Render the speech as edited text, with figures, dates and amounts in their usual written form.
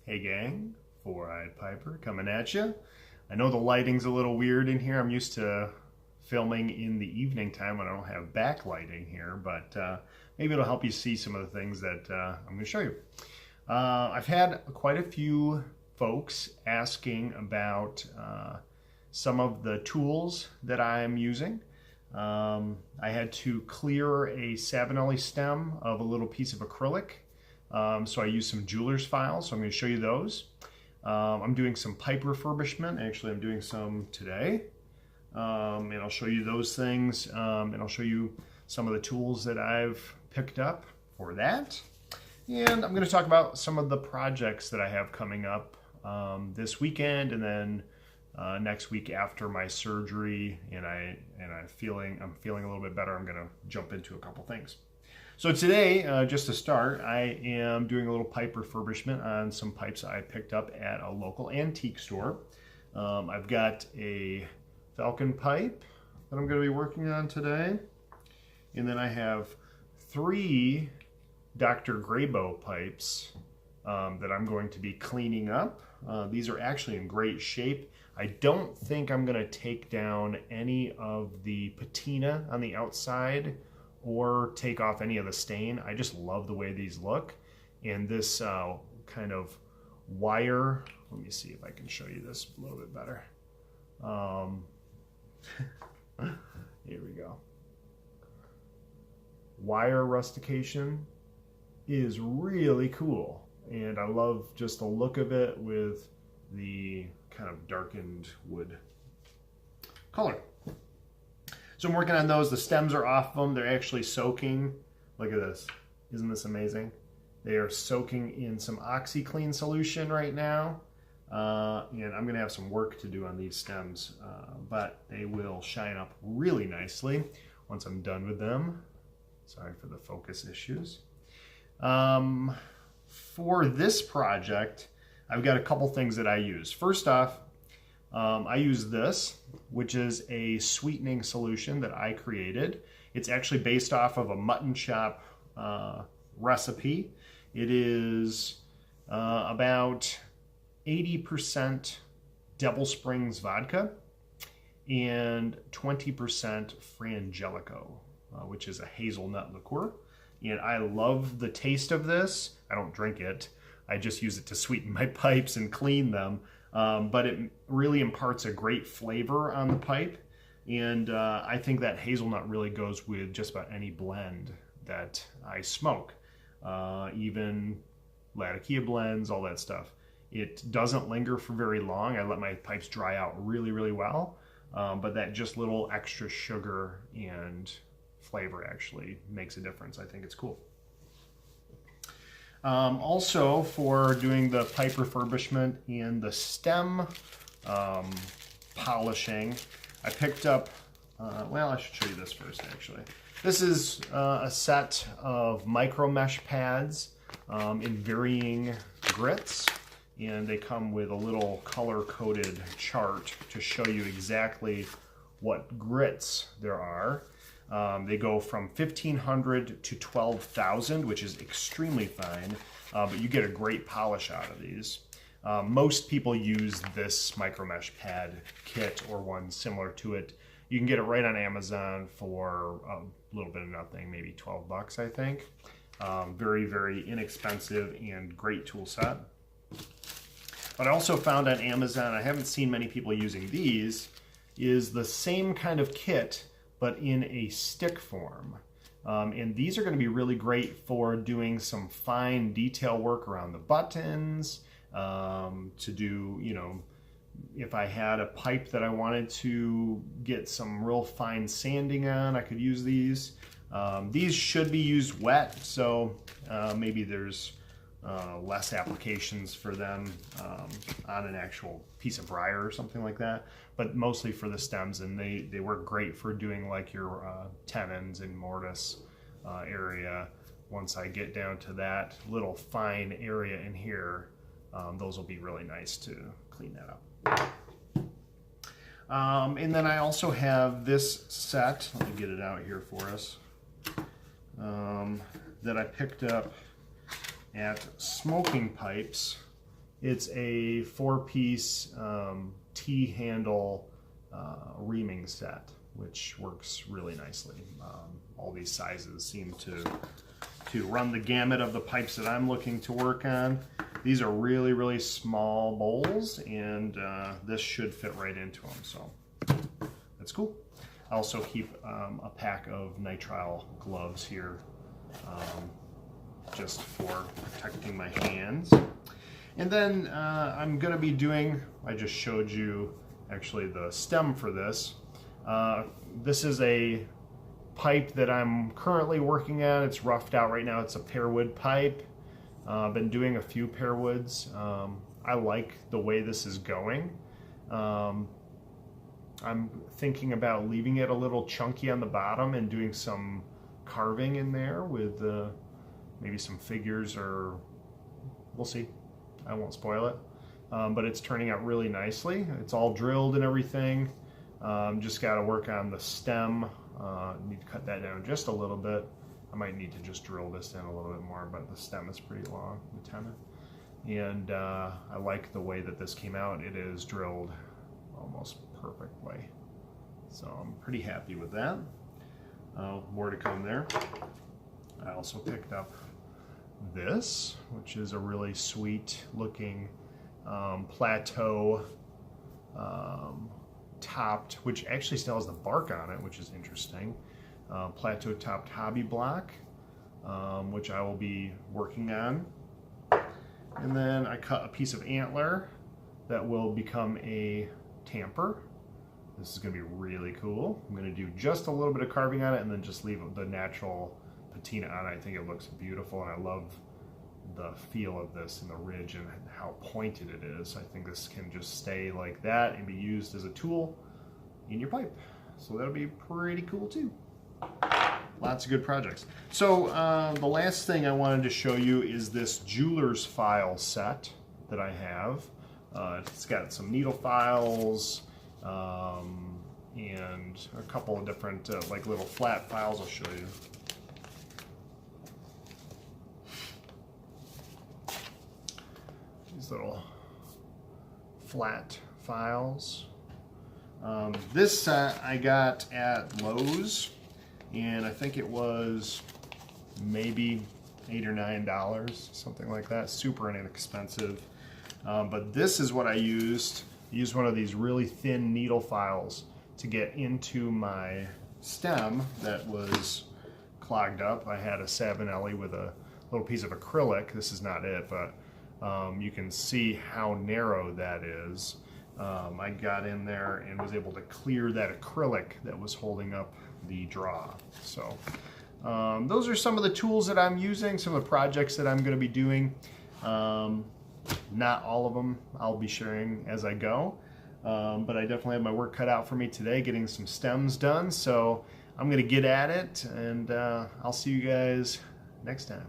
Hey gang, Four-Eyed Piper coming at you. I know the lighting's a little weird in here. I'm used to filming in the evening time when I don't have backlighting here, but maybe it'll help you see some of the things that I'm going to show you. I've had quite a few folks asking about some of the tools that I'm using. I had to clear a Savinelli stem of a little piece of acrylic. So I used some jeweler's files, so I'm going to show you those. I'm doing some pipe refurbishment. Actually, I'm doing some today. And I'll show you those things, and I'll show you some of the tools that I've picked up for that. And I'm going to talk about some of the projects that I have coming up this weekend, and then next week after my surgery, and I'm feeling a little bit better. I'm going to jump into a couple things. So today, just to start, I am doing a little pipe refurbishment on some pipes I picked up at a local antique store. I've got a Falcon pipe that I'm going to be working on today. And then I have 3 Dr. Graybo pipes that I'm going to be cleaning up. These are actually in great shape. I don't think I'm going to take down any of the patina on the outside or take off any of the stain. I just love the way these look. And this kind of wire, let me see if I can show you this a little bit better. Here we go. Wire rustication is really cool. And I love just the look of it with the kind of darkened wood color. So I'm working on those. The stems are off them. They're actually soaking. Look at this. Isn't this amazing? They are soaking in some OxiClean solution right now. And I'm going to have some work to do on these stems. But they will shine up really nicely once I'm done with them. Sorry for the focus issues. For this project, I've got a couple things that I use. First off, I use this, which is a sweetening solution that I created. It's actually based off of a mutton chop recipe. It is about 80% Devil Springs vodka and 20% Frangelico, which is a hazelnut liqueur. And I love the taste of this. I don't drink it. I just use it to sweeten my pipes and clean them. But it really imparts a great flavor on the pipe. And I think that hazelnut really goes with just about any blend that I smoke. Even Latakia blends, all that stuff. It doesn't linger for very long. I let my pipes dry out really, really well. But that just little extra sugar and flavor actually makes a difference. I think it's cool. Also, for doing the pipe refurbishment and the stem polishing, I picked up, well, I should show you this first actually. This is a set of micro mesh pads in varying grits, and they come with a little color-coded chart to show you exactly what grits there are. They go from 1,500 to 12,000, which is extremely fine, but you get a great polish out of these. Most people use this micro mesh pad kit or one similar to it. You can get it right on Amazon for a little bit of nothing, maybe 12 bucks, I think. Very, very inexpensive and great tool set. But I also found on Amazon, I haven't seen many people using these, is the same kind of kit but in a stick form. And these are going to be really great for doing some fine detail work around the buttons, to do, you know, if I had a pipe that I wanted to get some real fine sanding on, I could use these. These should be used wet, so maybe there's less applications for them on an actual piece of briar or something like that, but mostly for the stems, and they work great for doing like your tenons and mortise area. Once I get down to that little fine area in here, those will be really nice to clean that up. And then I also have this set, let me get it out here for us, that I picked up at Smoking Pipes It's a 4-piece T-handle reaming set, which works really nicely. All these sizes seem to run the gamut of the pipes that I'm looking to work on. These are really, really small bowls, and this should fit right into them, so that's cool. I also keep a pack of nitrile gloves here just for protecting my hands. And then I'm gonna be doing, I just showed you actually the stem for this. This is a pipe that I'm currently working on. It's roughed out right now. It's a pearwood pipe. I've been doing a few pearwoods. I like the way this is going. I'm thinking about leaving it a little chunky on the bottom and doing some carving in there with maybe some figures, or we'll see. I won't spoil it. But it's turning out really nicely. It's all drilled and everything. Just got to work on the stem. Need to cut that down just a little bit. I might need to just drill this in a little bit more, but the stem is pretty long, the tenon. And I like the way that this came out. It is drilled almost perfectly. So I'm pretty happy with that. More to come there. I also picked up this, which is a really sweet looking plateau topped, which actually still has the bark on it, which is interesting. Plateau topped hobby block, which I will be working on. And then I cut a piece of antler that will become a tamper. This is going to be really cool. I'm going to do just a little bit of carving on it and then just leave the natural patina on it. I think it looks beautiful, and I love the feel of this and the ridge and how pointed it is. I think this can just stay like that and be used as a tool in your pipe. So that'll be pretty cool too. Lots of good projects. So the last thing I wanted to show you is this jeweler's file set that I have. It's got some needle files and a couple of different like little flat files. I'll show you. These little flat files. This set I got at Lowe's, and I think it was maybe $8 or $9, something like that. Super inexpensive. But this is what I used. I used one of these really thin needle files to get into my stem that was clogged up. I had a Savinelli with a little piece of acrylic. This is not it, but you can see how narrow that is. I got in there and was able to clear that acrylic that was holding up the draw. So those are some of the tools that I'm using, some of the projects that I'm going to be doing. Not all of them I'll be sharing as I go, but I definitely have my work cut out for me today getting some stems done. So I'm going to get at it, and I'll see you guys next time.